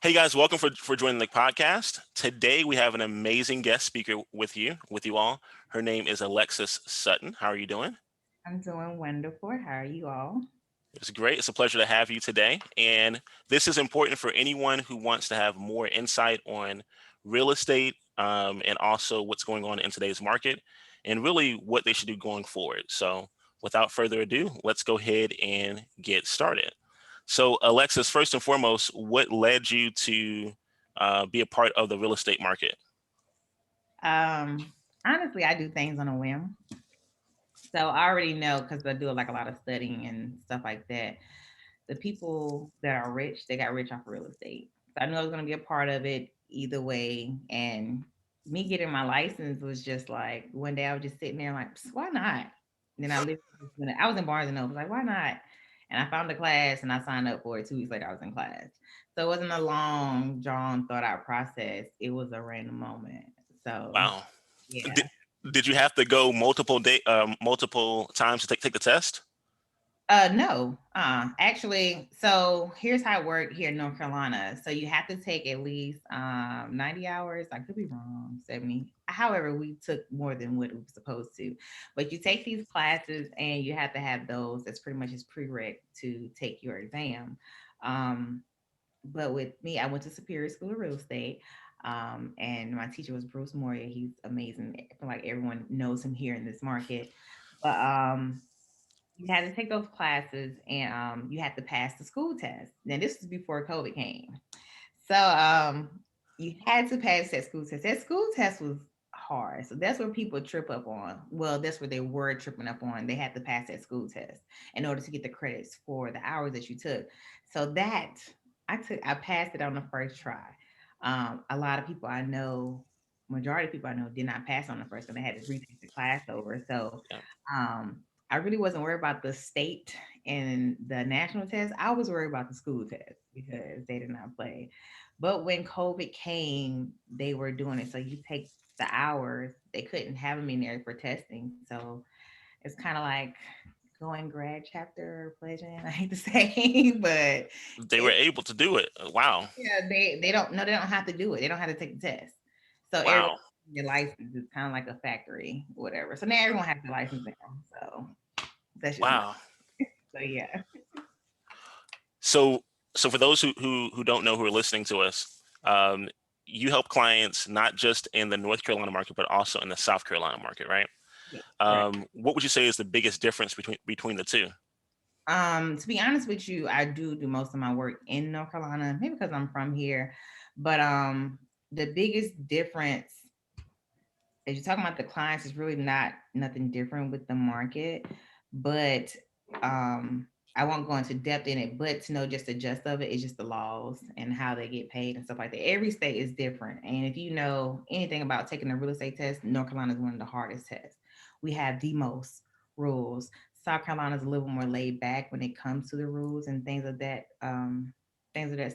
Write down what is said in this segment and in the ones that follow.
Hey guys, welcome for joining the podcast. Today we have an amazing guest speaker with you all. Her name is Alexis Sutton. How are you doing? I'm doing wonderful. How are you all? It's great. It's a pleasure to have you today. And this is important for anyone who wants to have more insight on real estate and also what's going on in today's market and really what they should do going forward. So without further ado, let's go ahead and get started. So Alexis, first and foremost, what led you to be a part of the real estate market? Um, Honestly, I do things on a whim. So I already know because I do like a lot of studying and stuff like that. The people that are rich, they got rich off real estate. So I knew I was going to be a part of it either way. And me getting my license was just like one day I was just sitting there like, why not? And then I was in Barnes and Noble, like, why not? And I found a class and I signed up for it. 2 weeks later, I was in class. So it wasn't a long, drawn, thought out process. It was a random moment. So Wow. Did, yeah. did you have to go multiple times to take the test? No. Actually, so here's how it worked here in North Carolina. So you have to take at least 90 hours. I could be wrong, 70. However, we took more than what we were supposed to. But you take these classes and you have to have those. That's pretty much as prereq to take your exam. Um, but with me, I went to Superior School of Real Estate. And my teacher was Bruce Moria. He's amazing. I feel like everyone knows him here in this market. But you had to take those classes and you had to pass the school test. Now this was before COVID came. So you had to pass that school test. That school test was hard. So that's where people trip up on. Well, that's where they were tripping up on. They had to pass that school test in order to get the credits for the hours that you took. So that I passed it on the first try. A lot of people I know, majority of people I know did not pass on the first one. They had to retake the class over. So Yeah. um I really wasn't worried about the state and the national test. I was worried about the school test because they did not play. But when COVID came, they were doing it. So you take the hours, they couldn't have them in there for testing. So it's kind of like going grad chapter pledging. I hate to say, but They were it's able to do it. Wow. yeah, they don't no, they don't have to do it. They don't have to take the test. So everyone Wow. your license is kind of like a factory, whatever. So now everyone has their license now. So that's just my Wow. so yeah. So so for those who don't know who are listening to us, um, you help clients not just in the North Carolina market, but also in the South Carolina market, right? Yeah, correct. What would you say is the biggest difference between the two? To be honest with you, I do most of my work in North Carolina, maybe because I'm from here. But the biggest difference, as you're talking about the clients, is really not nothing different with the market. But um, I won't go into depth in it. But to know just the gist of it is just the laws and how they get paid and stuff like that. Every state is different, and if you know anything about taking a real estate test, North Carolina is one of the hardest tests. We have the most rules. South Carolina is a little more laid back when it comes to the rules and things of that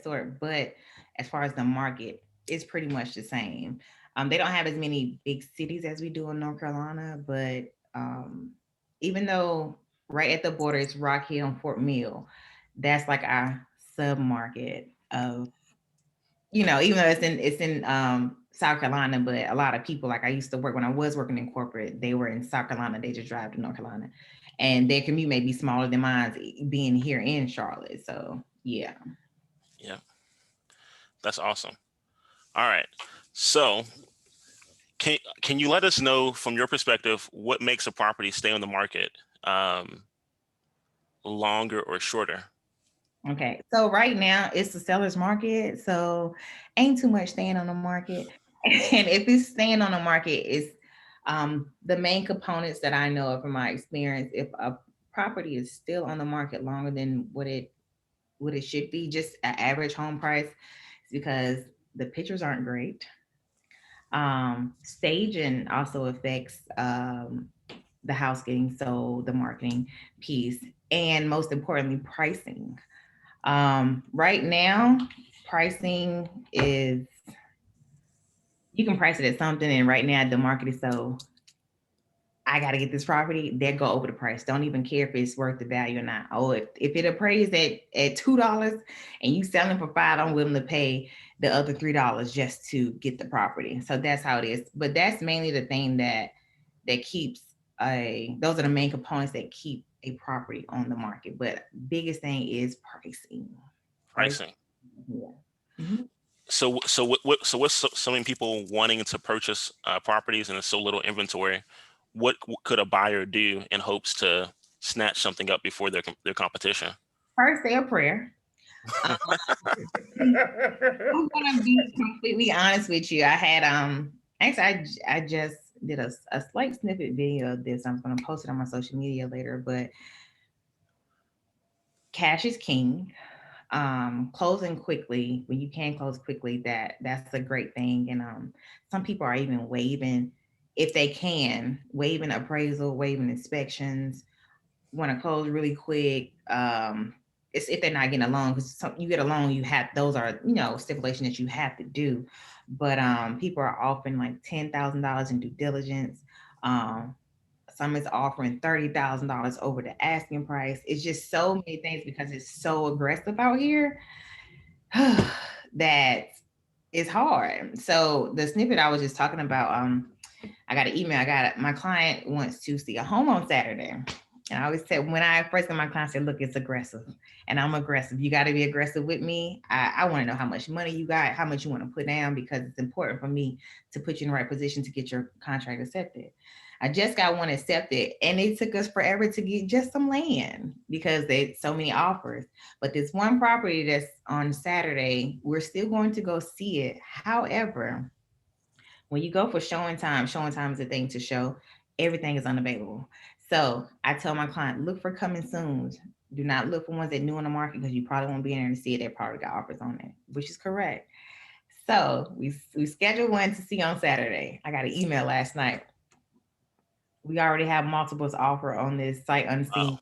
sort. But as far as the market, it's pretty much the same. They don't have as many big cities as we do in North Carolina, but even though right at the border is Rock Hill and Fort Mill, that's like our sub market of even though it's in South Carolina, but a lot of people like I used to work when I was working in corporate, they were in South Carolina, they just drive to North Carolina. And their commute may be smaller than mine being here in Charlotte. So yeah. Yeah, that's awesome. All right. So can you let us know from your perspective what makes a property stay on the market um, longer or shorter? Okay. So right now it's the seller's market. So ain't too much staying on the market. And if it's staying on the market, it's the main components that I know of from my experience. If a property is still on the market longer than what it should be, just an average home price, it's because the pictures aren't great. Staging also affects the house getting sold, the marketing piece, and most importantly, pricing. Right now, pricing is you can price it at something, and right now the market is so I got to get this property, they go over the price. Don't even care if it's worth the value or not. Oh, if it appraised at $2 and you selling for 5, I'm willing to pay the other $3 just to get the property. So that's how it is. But that's mainly the thing that keeps those are the main components that keep a property on the market. But biggest thing is pricing. Price. Pricing. Yeah. Mhm. So what's so many people wanting to purchase properties and there's so little inventory? What could a buyer do in hopes to snatch something up before their competition? First, say a prayer. Um, I'm gonna be completely honest with you. I had actually I just did a slight snippet video of this. I'm gonna post it on my social media later, but cash is king. Closing quickly when you can close quickly, that's a great thing. And some people are even waiving, if they can, waiving appraisal, waiving inspections, want to close really quick. It's if they're not getting a loan, because you get a loan, you have, those are, stipulation that you have to do. But people are offering like $10,000 in due diligence. Um, some is offering $30,000 over the asking price. It's just so many things because it's so aggressive out here that it's hard. So the snippet I was just talking about, I got an email. I got my client wants to see a home on Saturday. And I always said, when I first got my client, I said, look, it's aggressive. And I'm aggressive. You got to be aggressive with me. I want to know how much money you got, how much you want to put down, because it's important for me to put you in the right position to get your contract accepted. I just got one accepted, and it took us forever to get just some land because there's so many offers. But this one property that's on Saturday, we're still going to go see it. However, when you go for showing time is a thing to show. Everything is unavailable. So I tell my client, look for coming soon. Do not look for ones that new on the market because you probably won't be in there to see it. They probably got offers on it, which is correct. So we scheduled one to see on Saturday. I got an email last night. We already have multiples offer on this site Wow. unseen.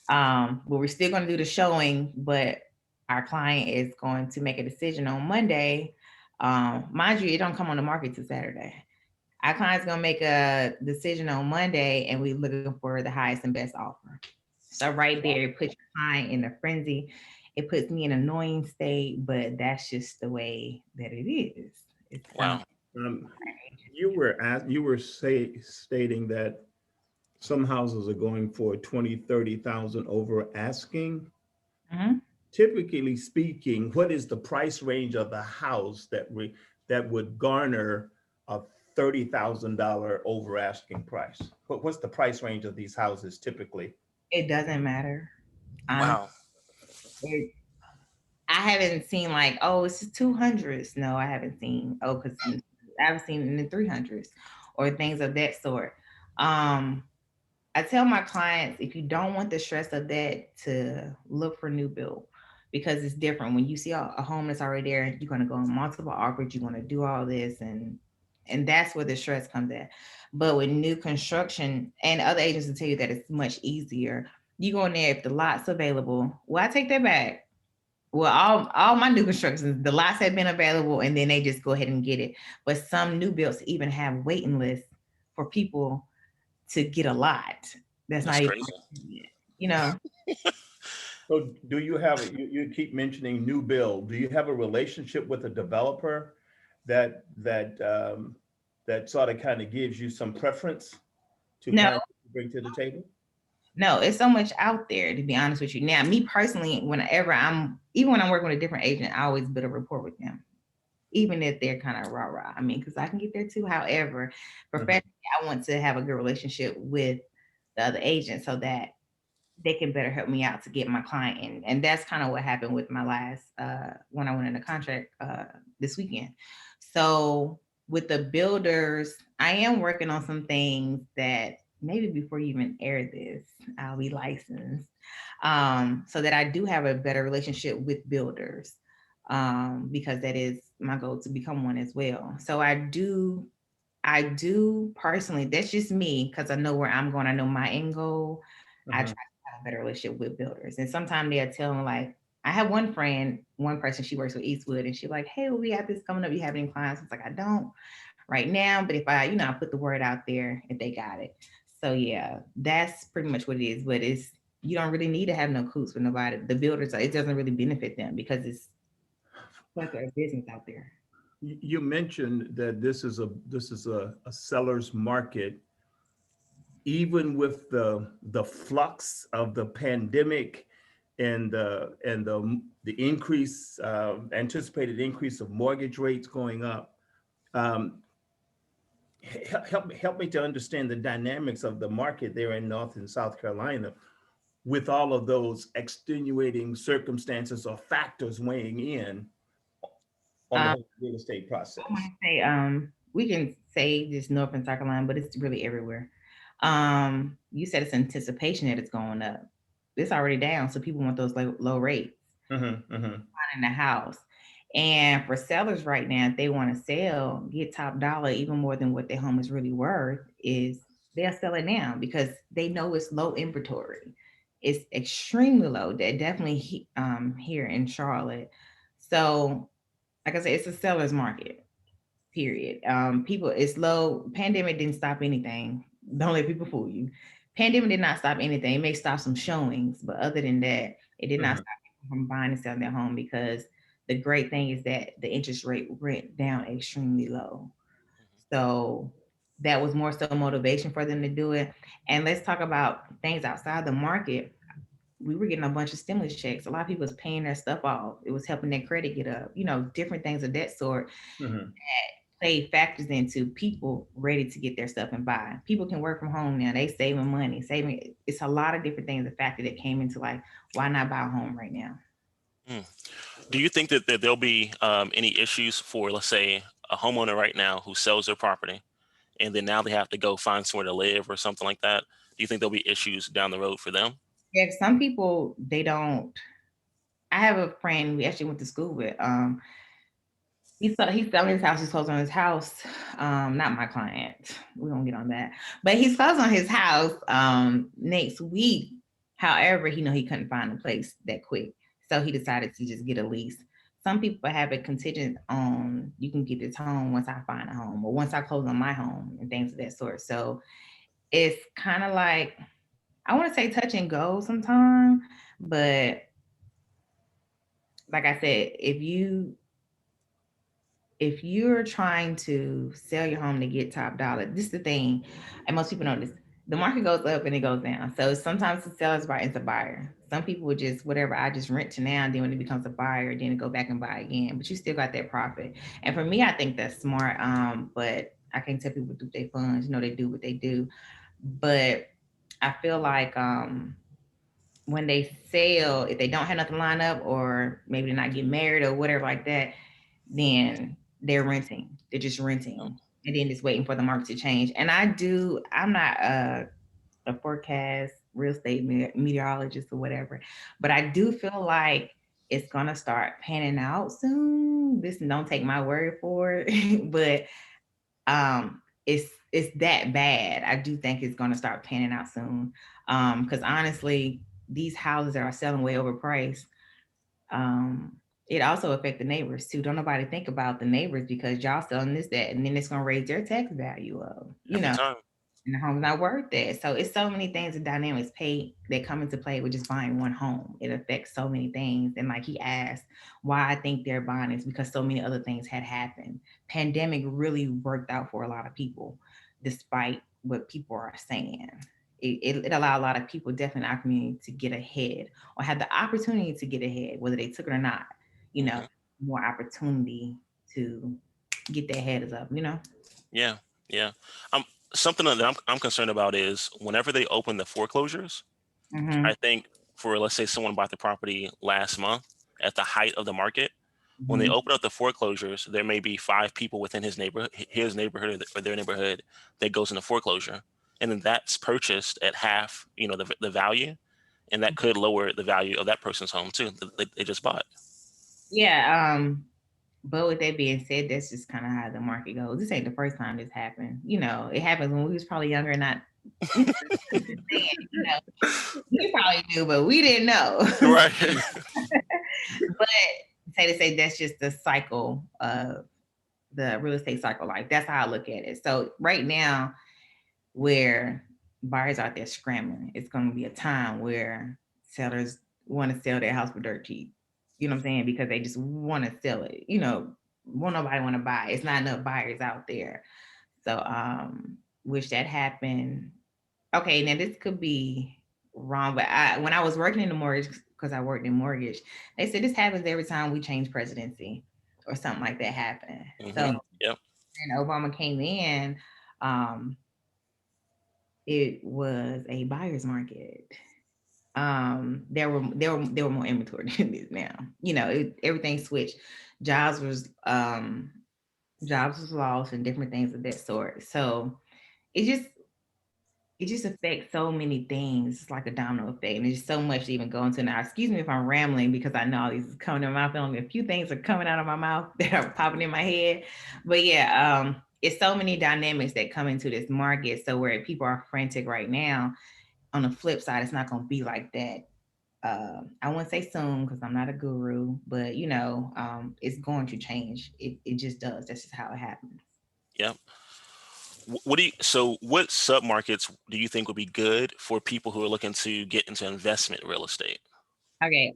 But we're still going to do the showing, but our client is going to make a decision on Monday. Mind you, it don't come on the market till Saturday. Our client's gonna make a decision on Monday, and we're looking for the highest and best offer. So right there, it puts your client in a frenzy. It puts me in an annoying state, but that's just the way that it is. It's Wow. Um, you were stating that some houses are going for 20, 30,000 over asking. Mhm. Typically speaking, what is the price range of the house that would garner a $30,000 over asking price? What's the price range of these houses typically? It doesn't matter. Honestly, Wow. it, I haven't seen like, oh, it's 200s. No, I haven't seen. Oh, because I've seen in the 300s or things of that sort. Um, I tell my clients, if you don't want the stress of that, to look for new build, because it's different. When you see a home that's already there, you're going to go on multiple offers, you're going to do all this, and that's where the stress comes at. But with new construction, and other agents will tell you that it's much easier. You go in there, if the lot's available, well, I take that back. Well, all my new constructions, the lots have been available, and then they just go ahead and get it. But some new builds even have waiting lists for people to get a lot that's That's not even crazy. yet, you know. So do you have, you keep mentioning new build. Do you have a relationship with a developer that that sort of kind of gives you some preference to No, kind of bring to the table? no, it's so much out there, to be honest with you. Now, me personally, whenever even when I'm working with a different agent, I always build a rapport with them, even if they're kind of rah rah. I mean, because I can get there too. However, Mhm. professionally, I want to have a good relationship with the other agent so that they can better help me out to get my client in. And that's kind of what happened with my last when I went into contract this weekend. So with the builders, I am working on some things that maybe before you even air this, I'll be licensed. So that I do have a better relationship with builders. Because that is my goal to become one as well. So I do personally, that's just me because I know where I'm going. I know my end goal. I try Mhm. to have a better relationship with builders. And sometimes they'll tell me like, I have one friend, one person, she works with Eastwood, and she's like, hey, well, we have this coming up. You have any clients? It's like, I don't right now, but if I, I put the word out there if they got it. So yeah, that's pretty much what it is. But it's you don't really need to have no coots with nobody. The builders, it doesn't really benefit them because it's like a business out there. You mentioned that this is a seller's market, even with the flux of the pandemic and the increase anticipated increase of mortgage rates going up. Um, help me to understand the dynamics of the market there in North and South Carolina, with all of those extenuating circumstances or factors weighing in on the Um, whole real estate I want process. to say, we can say this North and South Carolina, but it's really everywhere. You said it's anticipation that it's going up. It's already down, so people want those low rates Hmm. Hmm. in the house. And for sellers right now, if they want to sell, get top dollar even more than what their home is really worth, is they'll sell it now because they know it's low inventory. It's extremely low. That definitely here in Charlotte. So, like I said, it's a seller's market. Period. People, it's low. Pandemic didn't stop anything. Don't let people fool you. Pandemic did not stop anything. It may stop some showings, but other than that, it did not Hmm. stop people from buying and selling their home because the great thing is that the interest rate went down extremely low. So that was more so motivation for them to do it. And let's talk about things outside the market. We were getting a bunch of stimulus checks. A lot of people was paying their stuff off. It was helping their credit get up. Different things of that sort Hmm. play factors into people ready to get their stuff and buy. People can work from home now. They saving money, saving. It's a lot of different things. The factor that came into like, why not buy a home right now? Mm. Do you think that there'll be any issues for, let's say, a homeowner right now who sells their property and then now they have to go find somewhere to live or something like that? Do you think there'll be issues down the road for them? Yeah, some people they don't. I have a friend we actually went to school with. He's selling his house. He's closing on his house. Not my client. We don't get on that. But he's closing on his house next week. However, he couldn't find a place that quick, so he decided to just get a lease. Some people have it contingent on you can get this home once I find a home or once I close on my home and things of that sort. So it's kind of like I want to say touch and go sometimes, but like I said, if you're trying to sell your home to get top dollar, this is the thing, and most people know this. The market goes up and it goes down. So sometimes the seller's buyer is a buyer. Some people would just whatever. I just rent to now, and then when it becomes a buyer, then it go back and buy again. But you still got that profit. And for me, I think that's smart. But I can't tell people to do their funds. They do what they do. But I feel like when they sell, if they don't have nothing lined up, or maybe they're not getting married or whatever like that, then they're renting. They're just renting, and then just waiting for the market to change. And I'm not a forecast real estate meteorologist or whatever, but I do feel like it's gonna start panning out soon. This don't take my word for it, but it's that bad. I do think it's gonna start panning out soon. Because honestly, these houses that are selling way overpriced, um, it also affect the neighbors too. Don't nobody think about the neighbors because y'all selling this, that, and then it's gonna raise their tax value up, Every time. and the home's not worth that. So it's so many things and dynamics pay that come into play with just buying one home. It affects so many things. And like he asked, why I think they're buying is because so many other things had happened. Pandemic really worked out for a lot of people, despite what people are saying. It allowed a lot of people definitely in our community to get ahead or have the opportunity to get ahead, whether they took it or not, you know, Hmm. more opportunity to get their heads up. Yeah, yeah. Um, Something that I'm concerned about is whenever they open the foreclosures. Mm-hmm. I think for, let's say, someone bought the property last month at the height of the market. When they Mm-hmm. open up the foreclosures, there may be 5 people within his neighborhood or their neighborhood that goes into foreclosure, and then that's purchased at half, the value, and that could lower the value of that person's home too. They just bought. Yeah, but with that being said, that's just kind of how the market goes. This ain't the first time this happened. It happens when we was probably younger, and not understand. We probably do, but we didn't know. Right. But to say that's just the cycle of the real estate cycle. Like that's how I look at it. So right now, where buyers out there scrambling. It's going to be a time where sellers want to sell their house for dirt cheap. You know what I'm saying? Because they just want to sell it. Won't nobody want to buy. It's not enough buyers out there. So wish that happened. Okay, now this could be wrong, but when I was working in the mortgage, because I worked in mortgage, they said this happens every time we change presidency or something like that happened. So Yep. when Obama came in, um, it was a buyer's market. There were more inventory than this now. Everything switched. Jobs was um jobs was lost and different things of that sort. So it just it just affects so many things. It's like a domino effect, and there's so much to even go into now. Excuse me if I'm rambling because I know all these is coming in my mouth. Only a few things are coming out of my mouth that are popping in my head, but yeah, it's so many dynamics that come into this market. So where people are frantic right now, on the flip side, it's not going to be like that. I wouldn't say soon because I'm not a guru, but it's going to change. It just does. That's just how it happens. Yep. What submarkets do you think would be good for people who are looking to get into investment real estate? Okay.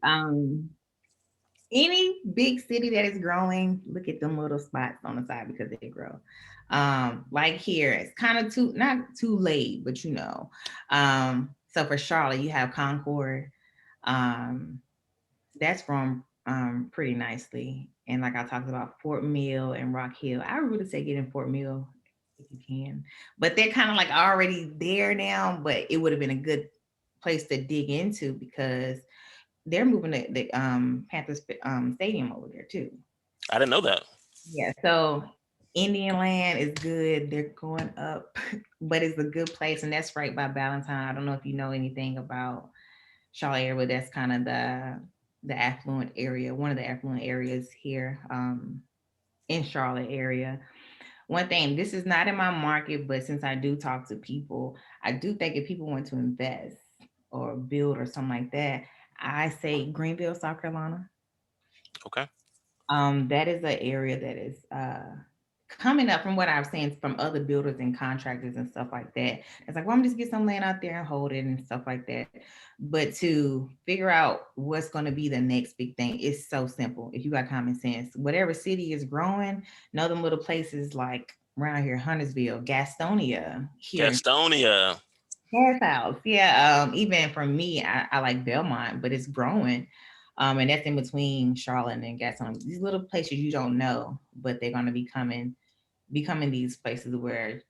Any big city that is growing, look at them little spots on the side because they grow. Like here, it's kind of not too late, but so for Charlotte, you have Concord. Um, that's grown pretty nicely. And like I talked about Fort Mill and Rock Hill, I would really say get in Fort Mill if you can. But they're kind of like already there now, but it would have been a good place to dig into because they're moving the Panthers stadium over there too. I didn't know that. Yeah, so Indian Land is good. They're going up, but it's a good place, and that's right by Valentine. I don't know if you know anything about Charlotte area, but that's kind of the affluent area, one of the affluent areas here in Charlotte area. One thing, this is not in my market, but since I do talk to people, I do think if people want to invest or build or something like that, I say Greenville, South Carolina. Okay. That is an area that is coming up from what I've seen from other builders and contractors and stuff like that. It's like, well, I'm just get some land out there and hold it and stuff like that. But to figure out what's going to be the next big thing, it's so simple. If you got common sense, whatever city is growing, know them little places like around here, Huntersville, Gastonia, here Gastonia. Gas House. Yeah. Even for me, I like Belmont, but it's growing. And that's in between Charlotte and Gastonia. These little places you don't know, but they're gonna be becoming these places where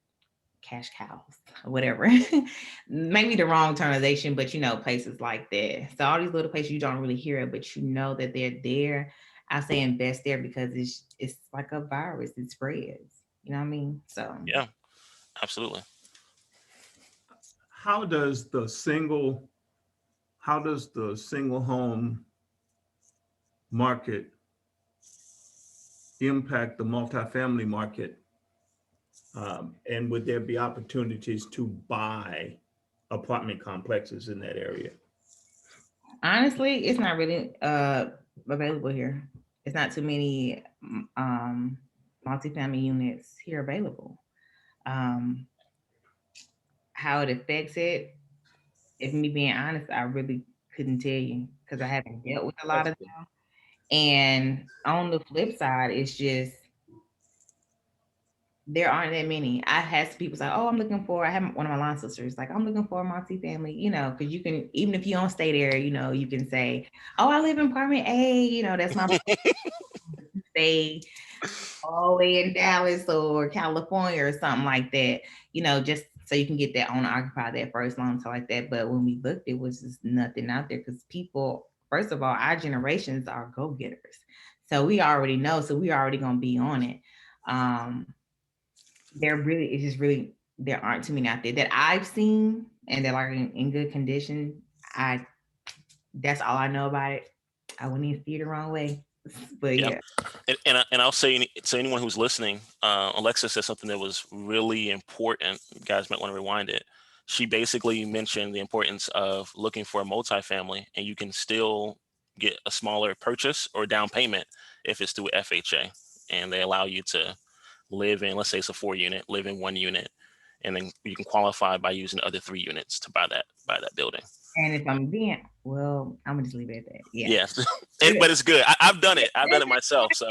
cash cows or whatever. Maybe the wrong termination, but places like that. So all these little places you don't really hear it, but you know that they're there. I say invest there because it's like a virus, it spreads. You know what I mean? So Yeah, absolutely. How does the single home market impact the multifamily market? And would there be opportunities to buy apartment complexes in that area? honestly, it's not really available here. It's not too many multifamily units here available. Um, how it affects it, if me being honest, I really couldn't tell you because I haven't dealt with a lot That's of them. And on the flip side, it's just there aren't that many. I had some people say, "Oh, I'm looking for." I have one of my line sisters like, "I'm looking for a multifamily," because you can even if you don't stay there, you can say, "Oh, I live in apartment A." That's my stay all the way in Dallas or California or something like that. Just so you can get that owner occupied that first loan, stuff like that. But when we looked, it was just nothing out there because people, first of all, our generations are go getters, so we already know, so we already gonna be on it. Um, it's just really there aren't too many out there that I've seen and that are in good condition. I That's all I know about it. I wouldn't even see it the wrong way, but Yep. yeah. And I'll say to anyone who's listening, Alexis said something that was really important. You guys might want to rewind it. She basically mentioned the importance of looking for a multifamily, and you can still get a smaller purchase or down payment if it's through FHA, and they allow you to live in, let's say it's a 4 unit, live in 1 unit, and then you can qualify by using the other 3 units to buy that building. And if I'm being, well, I'm gonna just leave it at that. Yeah. Yes, but it's good. I've done it. I've done it myself. So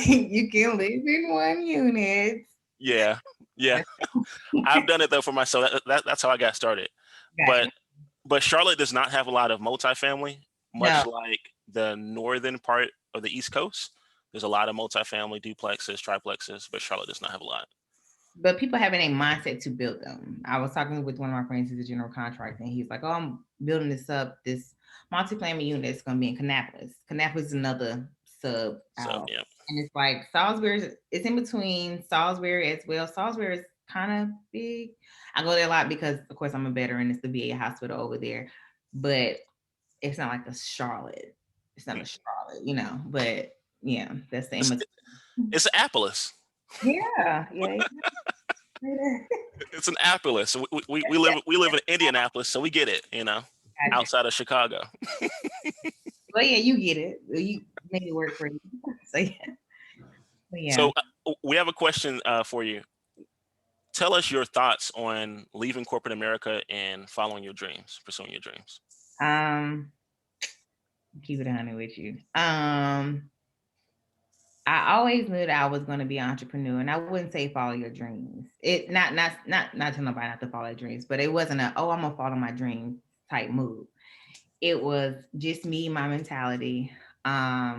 You can live in 1 unit. yeah, yeah, That's I've done it though for myself. That's how I got started. gotcha. But Charlotte does not have a lot of multifamily, No, much like the northern part of the East Coast. There's a lot of multifamily duplexes, triplexes, but Charlotte does not have a lot. but people having a mindset to build them. I was talking with one of my friends who's a general contractor, and he's like, "Oh, I'm building this multi-family unit that's going to be in Kannapolis. Kannapolis is another sub So out, yeah, and it's like Salisbury. It's in between Salisbury as well. Salisbury is kind of big. I go there a lot because, of course, I'm a veteran. It's the VA hospital over there, but it's not like a Charlotte. It's not a Charlotte, But yeah, that's the it's image. it's Annapolis. Yeah, yeah. It's an Annapolis. We live in Indianapolis, so we get it. Gotcha. Outside of Chicago. Well, yeah, you get it. You make it work for you. So yeah, but yeah. So we have a question for you. Tell us your thoughts on leaving corporate America and following your dreams, pursuing your dreams. Um, keep it 100 with you. I always knew that I was going to be an entrepreneur, and I wouldn't say follow your dreams. It not tell nobody not to follow their dreams, but it wasn't a I'm gonna follow my dreams type move. It was just me, my mentality. I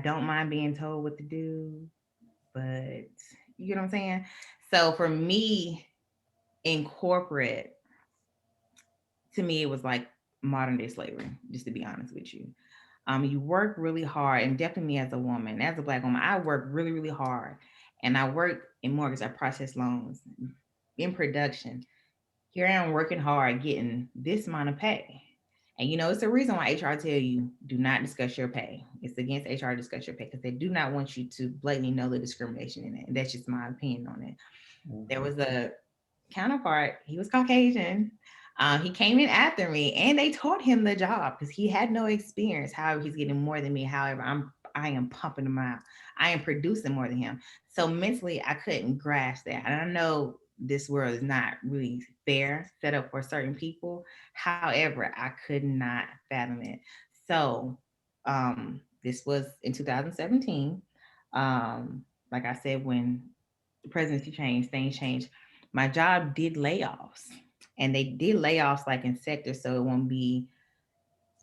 don't mind being told what to do, but you get what I'm saying? So for me in corporate, to me, it was like modern day slavery, just to be honest with you. You work really hard, and definitely me as a woman, as a Black woman, I work really, really hard. And I work in mortgage, I process loans in production. Here I am working hard, getting this amount of pay. And it's the reason why HR tell you do not discuss your pay. It's against HR to discuss your pay because they do not want you to blatantly know the discrimination in it. And that's just my opinion on it. There was a counterpart. He was Caucasian. He came in after me, and they taught him the job because he had no experience. However, he's getting more than me. However, I am pumping him out. I am producing more than him. So mentally, I couldn't grasp that. And I know this world is not really fair, set up for certain people. However, I could not fathom it. So this was in 2017. Like I said, when the presidency changed, things changed. My job did layoffs, and they did layoffs like in sectors, so it won't be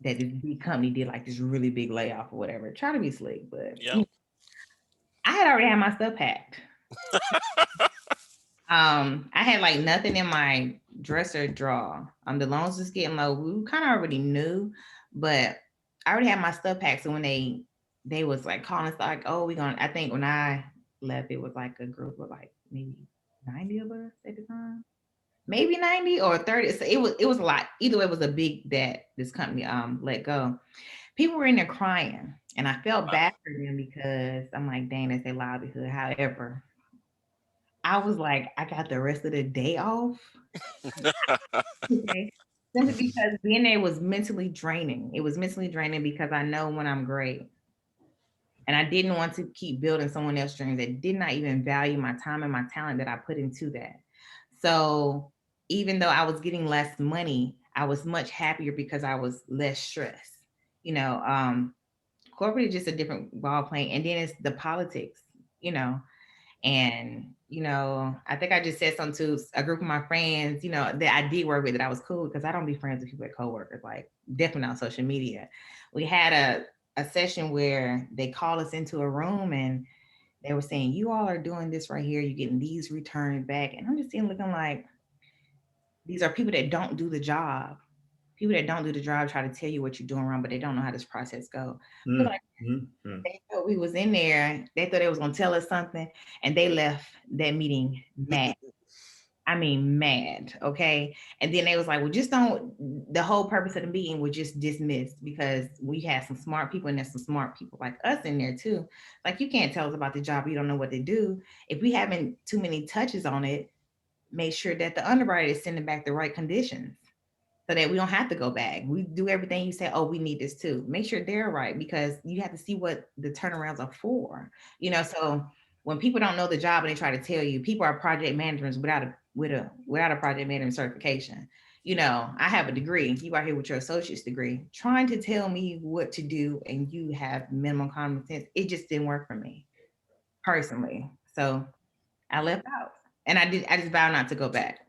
that this big company did like this really big layoff or whatever. Try to be slick, but Yeah. I had already had my stuff packed. I had like nothing in my dresser drawer. The loans was getting low. We kind of already knew, but I already had my stuff packed. So when they was like calling us like, oh, we gonna. I think when I left, it was like a group of like maybe 90 of us at the time, maybe 90 or 30. So it was a lot. Either way, it was a big that this company let go. People were in there crying, and I felt Wow. bad for them because I'm like, dang, that's their livelihood. However, I was like, I got the rest of the day off. Okay. Simply because being there was mentally draining. It was mentally draining because I know when I'm great. And I didn't want to keep building someone else's dreams that did not even value my time and my talent that I put into that. So even though I was getting less money, I was much happier because I was less stressed. You know, corporate is just a different ball playing. And then it's the politics, you know. And, I think I just said something to a group of my friends, that I did work with that I was cool because I don't be friends with people at coworkers, like definitely on social media. We had a session where they called us into a room and they were saying, you all are doing this right here. You're getting these returns back. And I'm just seeing looking like these are people that don't do the job. People that don't do the job try to tell you what you're doing wrong, but they don't know how this process goes. Feel like Mm-hmm. they thought we was in there. They thought they was gonna tell us something, and they left that meeting mad. I mean, mad. Okay, and then they was like, "Well, just don't." The whole purpose of the meeting was just dismissed because we had some smart people, and there's some smart people like us in there too. Like, you can't tell us about the job, you don't know what they do. If we having too many touches on it, make sure that the underwriter is sending back the right conditions so that we don't have to go back. We do everything you say, oh, we need this too. Make sure they're right because you have to see what the turnarounds are for. So when people don't know the job and they try to tell you, people are project managers without a project management certification. You know, I have a degree. You are here with your associate's degree, trying to tell me what to do, and you have minimum common sense. It just didn't work for me personally. So I left out, and I just vowed not to go back.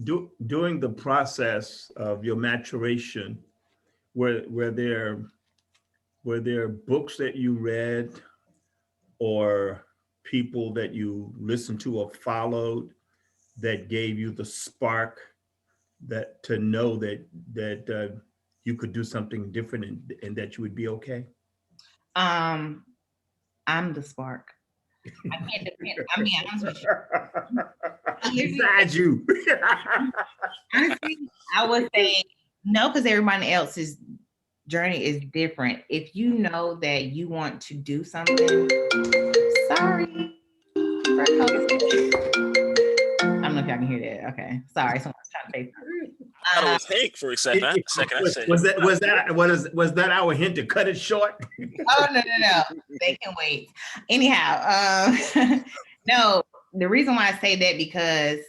During the process of your maturation, were there books that you read or people that you listened to or followed that gave you the spark that to know that you could do something different and that you would be okay? Um, I'm the spark. I can't depend. I mean, honest with you, I literally, Besides you. honestly, I would say no, because everybody else's journey is different. If you know that you want to do something, sorry for coasting. I don't know if y'all can hear that. Okay, sorry, someone's trying to say something. I thought it was Hank for a second. I said, Was that our hint to cut it short? Oh no, they can wait. Anyhow, no, the reason why I say that because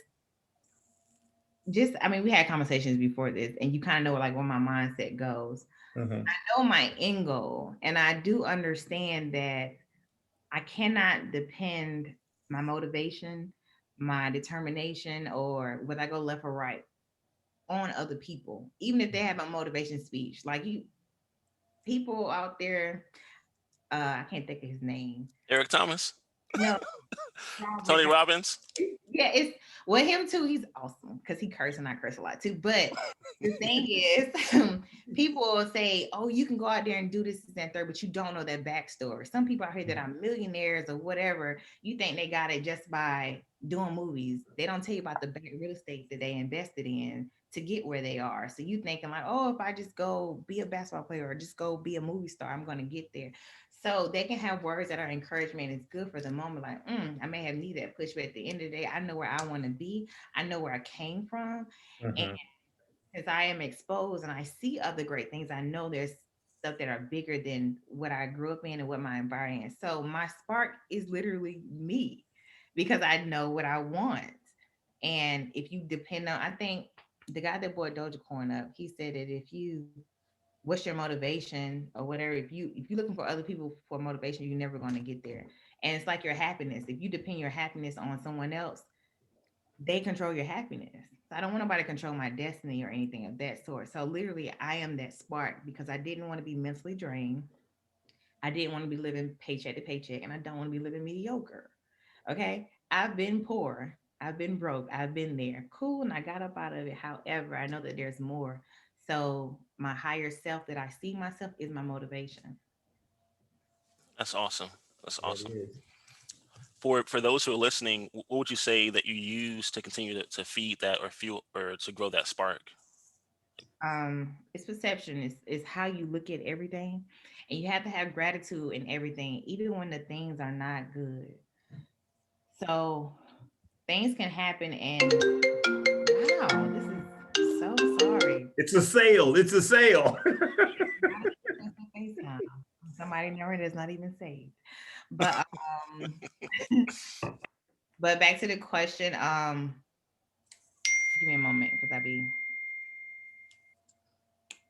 just I mean we had conversations before this, and you kind of know like where my mindset goes. Mhm. I know my end goal, and I do understand that I cannot depend my motivation, my determination, or whether I go left or right on other people, even if they have a motivation speech. Like you, people out there, I can't think of his name. Eric Thomas, No, Tony Robbins. yeah, it's well him too. He's awesome because he curse and I curse a lot too. But the thing is, people will say, "Oh, you can go out there and do this and third," but you don't know that backstory. Some people out here that are millionaires or whatever, you think they got it just by doing movies. They don't tell you about the back real estate that they invested in to get where they are. So you thinking like, "Oh, if I just go be a basketball player or just go be a movie star, I'm going to get there." So they can have words that are encouragement. It's good for the moment. Like, I may have need that push, but at the end of the day, I know where I want to be. I know where I came from. And Mhm. as I am exposed and I see other great things, I know there's stuff that are bigger than what I grew up in and what my environment is. So my spark is literally me because I know what I want. And if you depend on, I think the guy that brought Dogecoin up, he said that if you what's your motivation or whatever, if you're looking for other people for motivation, you're never going to get there. And it's like your happiness. If you depend your happiness on someone else, they control your happiness. So I don't want nobody to control my destiny or anything of that sort. So literally I am that spark because I didn't want to be mentally drained. I didn't want to be living paycheck to paycheck, and I don't want to be living mediocre. Okay, I've been poor, I've been broke, I've been there. Cool, and I got up out of it. However, I know that there's more. So my higher self that I see myself is my motivation. That's awesome. That's That awesome. is. For those who are listening, what would you say that you use to continue to feed that or fuel or to grow that spark? It's perception. It's how you look at everything, and you have to have gratitude in everything, even when the things are not good. So things can happen, and wow, this is so sorry. It's a sale. It's a sale. FaceTime. Somebody never that's not even saved. But but back to the question. Give me a moment because I be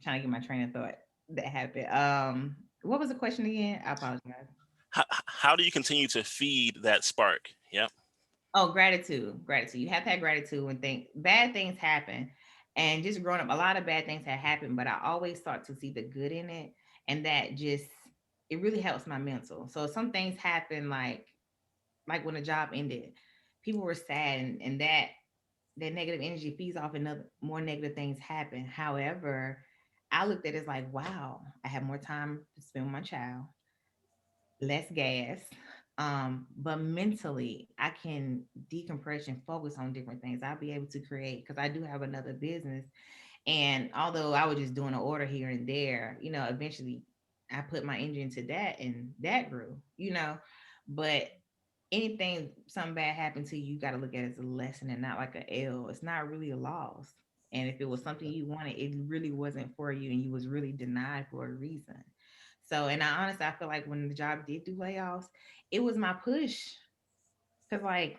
trying to get my train of thought that happened. What was the question again? I apologize. How do you continue to feed that spark? Yep. Oh, gratitude, gratitude. You have to have gratitude when bad things happen. And just growing up, a lot of bad things have happened, but I always start to see the good in it. And that just it really helps my mental. So some things happen like when a job ended, people were sad and that negative energy feeds off another more negative things happen. However, I looked at it as like, wow, I have more time to spend with my child, less gas. But mentally, I can decompress and focus on different things. I'll be able to create because I do have another business. And although I was just doing an order here and there, eventually I put my energy into that and that grew, But anything, something bad happened to you, you got to look at it as a lesson and not like a L. It's not really a loss. And if it was something you wanted, it really wasn't for you and you was really denied for a reason. So, and I honestly, I feel like when the job did do layoffs, it was my push. Cause like,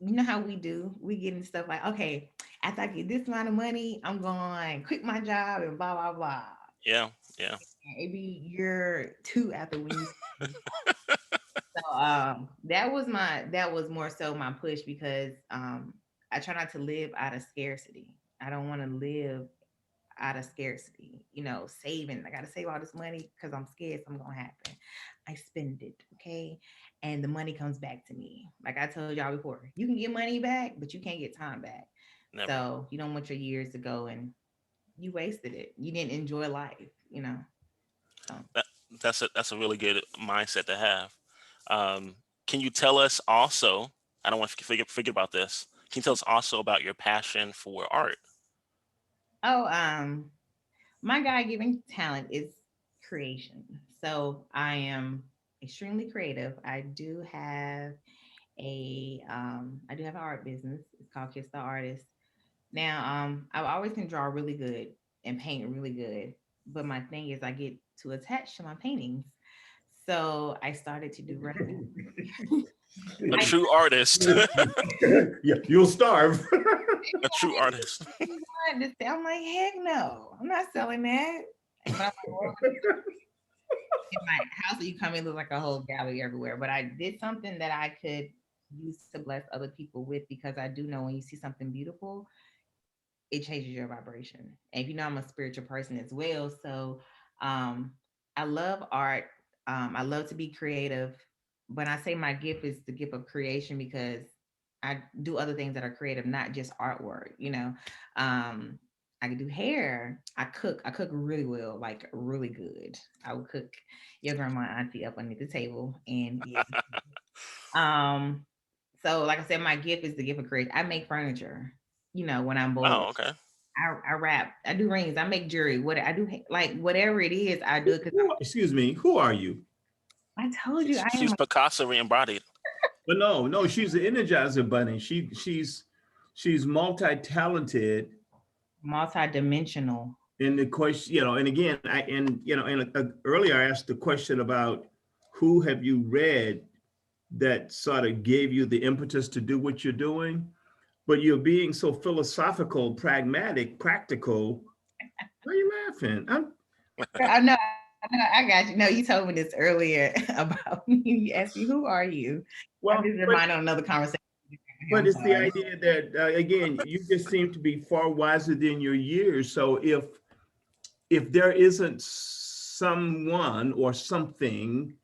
you know how we do, we get into stuff like, okay, after I get this amount of money, I'm going to quit my job and blah blah blah. Yeah. Yeah. Maybe year two after when you. So that was more so my push because I try not to live out of scarcity. I don't want to live out of scarcity, saving. I got to save all this money because I'm scared something's going to happen. I spend it, okay? And the money comes back to me. Like I told y'all before, you can get money back, but you can't get time back. Never. So you don't want your years to go and you wasted it. You didn't enjoy life. So, That that's a really good mindset to have. Um, can you tell us also? I don't want to forget about this. Can you tell us also about your passion for art? oh, my God given talent is creation. So I am extremely creative. I do have an art business. It's called Kiss the Artist. Now, I've always can draw really good and paint really good, but my thing is I get too attached to my paintings. So I started to do reference. A I true artist. Yeah, you'll starve. A true artist. wanted to I'm like, heck no, I'm not selling that. But I'm like, well, in my house that you come in look like a whole gallery everywhere. But I did something that I could use to bless other people with because I do know when you see something beautiful, it changes your vibration. And if you know I'm a spiritual person as well. So um I love art. I love to be creative. When I say my gift is the gift of creation because I do other things that are creative, not just artwork. Um I can do hair. I cook. I cook really well, like really good. I would cook your grandma auntie up underneath the table. And yeah. Um, so like I said, my gift is the gift of creation. I make furniture, when I'm bored. Oh, okay. I rap, I do rings, I make jewelry. What I do, like whatever it is, I do it because Excuse me, who are you? I told you I am She's Picasso embodied. But no, she's the Energizer Bunny. She's multi-talented. multi-dimensional. And the question, and again, earlier I asked the question about who have you read that sort of gave you the impetus to do what you're doing, but you're being so philosophical, pragmatic, practical. Why are you laughing? I got you. No, you told me this earlier about me. You asked me, who are you? I'm Well, just reminded of another conversation. but I'm it's the sorry. idea that again, you just seem to be far wiser than your years. So if there isn't someone or something,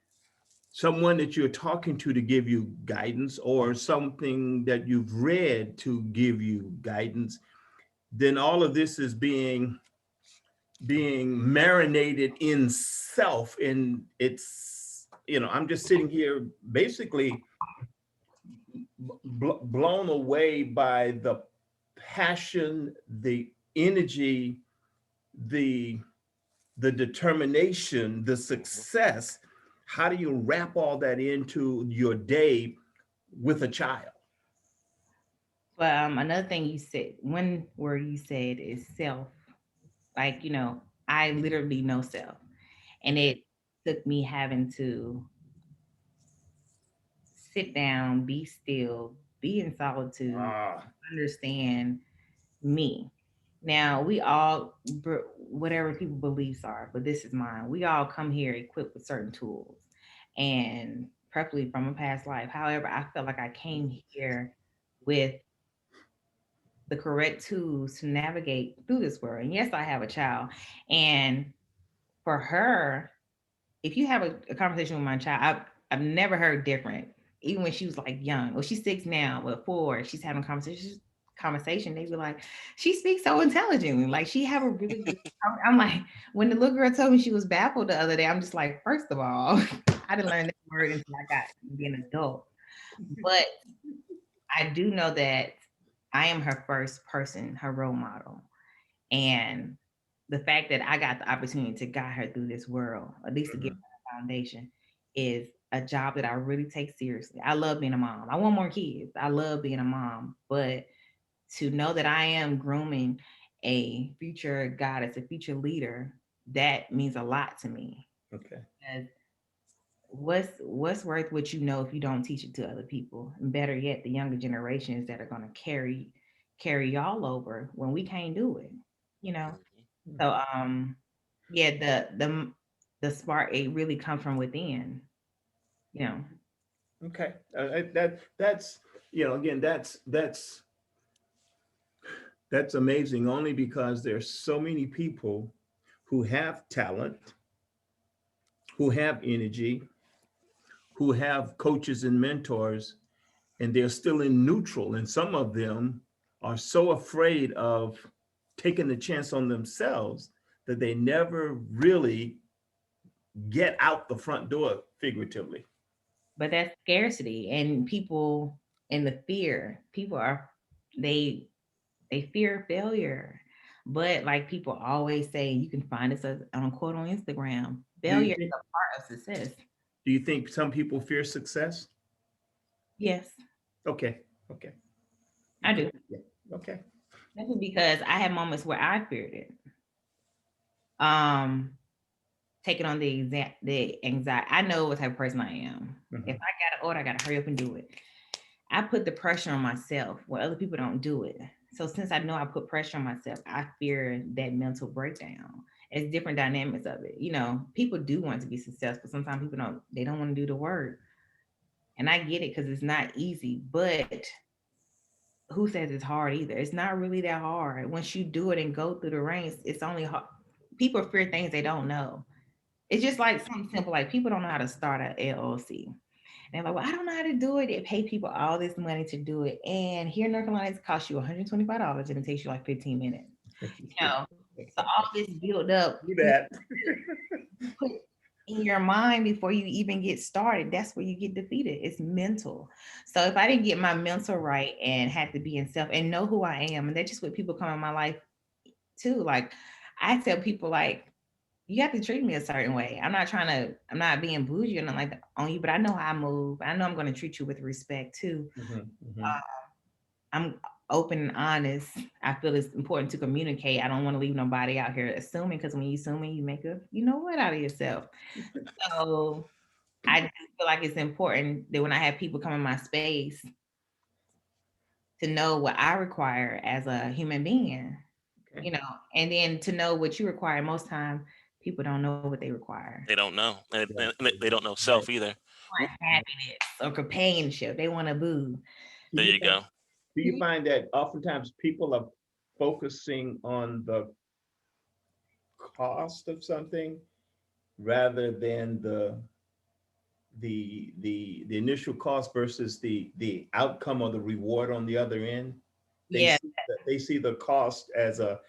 someone that you're talking to give you guidance, or something that you've read to give you guidance, then all of this is being marinated in self. And it's, I'm just sitting here basically blown away by the passion, the energy, the determination, the success. How do you wrap all that into your day with a child? But another thing you said, one word you said is self. Like, I literally know self. And it took me having to sit down, be still, be in solitude, Ah, understand me. Now, we all, whatever people beliefs are, but this is mine. We all come here equipped with certain tools and preferably from a past life. However, I felt like I came here with the correct tools to navigate through this world. And yes, I have a child. And for her, if you have a conversation with my child, I've never heard different. Even when she was like young, well, she's 6 now, but 4, she's having conversation. They be like, she speaks so intelligently. Like she have a really good. I'm like, when the little girl told me she was baffled the other day, I'm just like, first of all, I didn't learn that word until I got to be an adult. But I do know that I am her first person, her role model. And the fact that I got the opportunity to guide her through this world, at least to give mhm. her a foundation, is a job that I really take seriously. I love being a mom. I want more kids. I love being a mom. But to know that I am grooming a future goddess, a future leader, that means a lot to me. Okay. Because what's worth what you know if you don't teach it to other people? And better yet, the younger generations that are going to carry y'all over when we can't do it. You know. So yeah, the spark, it really comes from within. You know. Okay, that's again that's amazing only because there's so many people who have talent, who have energy, who have coaches and mentors, and they're still in neutral. And some of them are so afraid of taking the chance on themselves that they never really get out the front door, figuratively. But that's scarcity, and people, and the fear. People are they they fear failure. But like people always say, you can find us as, on quote on Instagram. Do you Failure is think a part of success. do you think some people fear success? Yes, Okay, okay, I okay, do. yeah, okay. That's because I had moments where I feared it. Um, taking on the anxiety. I know what type of person I am. If Mhm. I got an order, I gotta hurry up and do it. I put the pressure on myself where other people don't do it. So since I know I put pressure on myself, I fear that mental breakdown. It's different dynamics of it. You know, people do want to be successful. Sometimes people don't. They don't want to do the work, and I get it because it's not easy. But who says it's hard either? It's not really that hard. Once you do it and go through the ranks, it's only hard. People fear things they don't know. It's just like something simple, like people don't know how to start an LLC. And they're like, well, I don't know how to do it. They pay people all this money to do it. And here in North Carolina, it costs you $125 and it takes you like 15 minutes. You know, so all this build up, Do that. you put in your mind before you even get started, that's where you get defeated. It's mental. So if I didn't get my mental right and had to be in self and know who I am, and that's just what people come in my life too. Like I tell people like, you have to treat me a certain way. I'm not being bougie or nothing like that on you, but I know how I move. I know I'm going to treat you with respect too. Mhm, mhm. Uh, I'm open and honest. I feel it's important to communicate. I don't want to leave nobody out here assuming, because when you assuming, you make a you know what out of yourself. So I do feel like it's important that when I have people come in my space to know what I require as a human being, Okay. you know, and then to know what you require. Most time, people don't know what they require. They don't know, and Yeah, they don't know right. self either. Want happiness or companionship. They want to boo. Do There you you think, go. do you find that oftentimes people are focusing on the cost of something rather than the initial cost versus the outcome or the reward on the other end? Yeah, They see the cost as a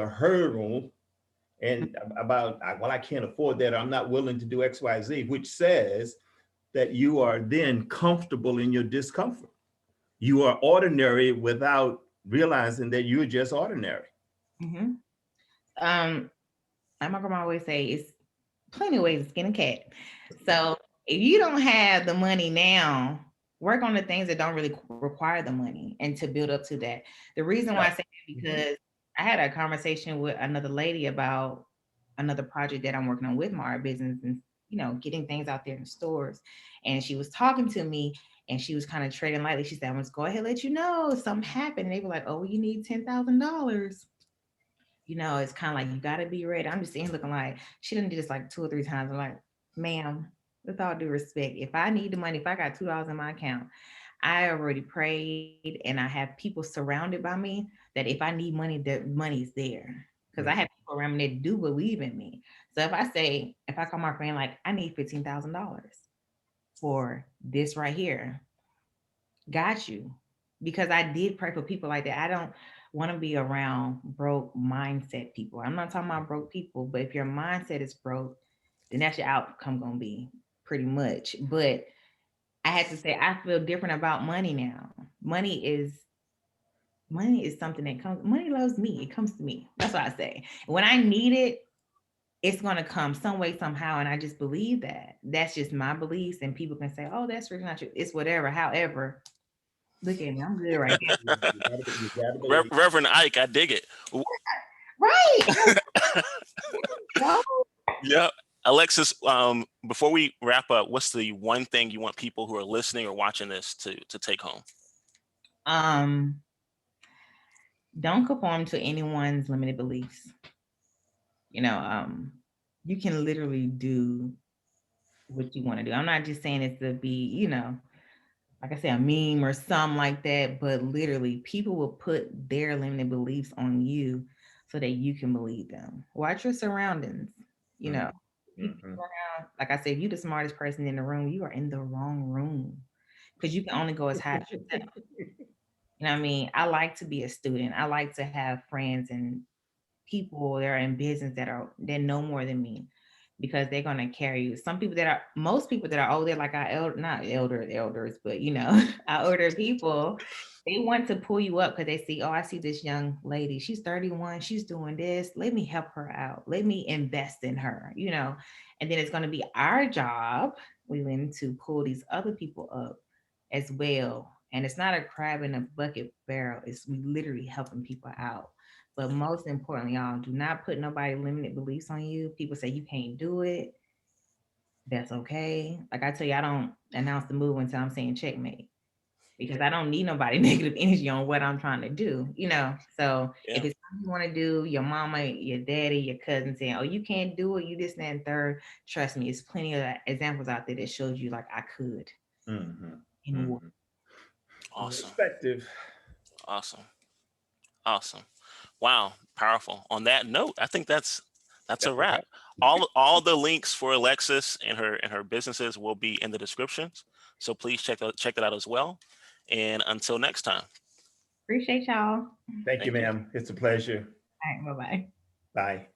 hurdle and about, well, I can't afford that. I'm not willing to do X, Y, Z, which says that you are then comfortable in your discomfort. You are ordinary without realizing that you're just ordinary. hmm like my grandma always say, it's plenty of ways to skin a cat. So if you don't have the money now, work on the things that don't really require the money and to build up to that. The reason why I Yeah. say that Mhm. because I had a conversation with another lady about another project that I'm working on with my business and getting things out there in the stores. And she was talking to me and she was kind of trading lightly. She said, I'm gonna go ahead and let you know if something happened. And they were like, oh, well, you need $10,000. It's kind of like you got to be ready. I'm just sitting here looking like she didn't do this like 2 or 3 times. I'm like, ma'am, with all due respect, if I need the money, if I got $2 in my account, I already prayed and I have people surrounded by me that if I need money, the money's there. Because I Yeah. have people around me that do believe in me. So if I call my friend like, I need $15,000 for this right here, got you. Because I did pray for people like that. I don't want to be around broke mindset people. I'm not talking about broke people, but if your mindset is broke, then that's your outcome gonna be pretty much. But I had to say I feel different about money now. Money is something that comes. Money loves me. It comes to me. That's what I say. When I need it, it's gonna come some way somehow, and I just believe that. That's just my beliefs, and people can say, "Oh, that's really not true." It's whatever. However, look at me. I'm good right now. You gotta believe. Reverend Ike, I dig it. Right. No. Yeah. Alexis, before we wrap up, what's the one thing you want people who are listening or watching this to take home? Don't conform to anyone's limited beliefs. You know, you can literally do what you want to do. I'm not just saying it to be, like I say, a meme or something like that, but literally people will put their limited beliefs on you so that you can believe them. Watch your surroundings. People Mhm. around, like I said, if you're the smartest person in the room, you are in the wrong room because you can only go as high as yourself. You know what I mean? I like to be a student. I like to have friends and people that are in business that know more than me because they're gonna carry you. Most people that are older, like our not elders, but our older people, they want to pull you up because they see, oh, I see this young lady, she's 31, she's doing this. Let me help her out. Let me invest in her, and then it's gonna be our job, Leland, to pull these other people up as well. And it's not a crab in a bucket barrel. It's we literally helping people out. But most importantly, y'all, do not put nobody limited beliefs on you. People say you can't do it. That's okay. Like I tell you, I don't announce the move until I'm saying checkmate because I don't need nobody negative energy on what I'm trying to do. So Yeah. if it's something you want to do, your mama, your daddy, your cousin saying, oh, you can't do it, you this, and that, and third, trust me, it's plenty of examples out there that shows you like I could. Mhm. In what? Mhm. Awesome. Perspective. Awesome. Awesome. Wow. Powerful. On that note, I think that's a That's a wrap. wrap. All the links for Alexis and her businesses will be in the descriptions. So please check that out as well. And until next time, Appreciate y'all. Thank you, thank you. ma'am. It's a pleasure. All right, bye-bye. Bye.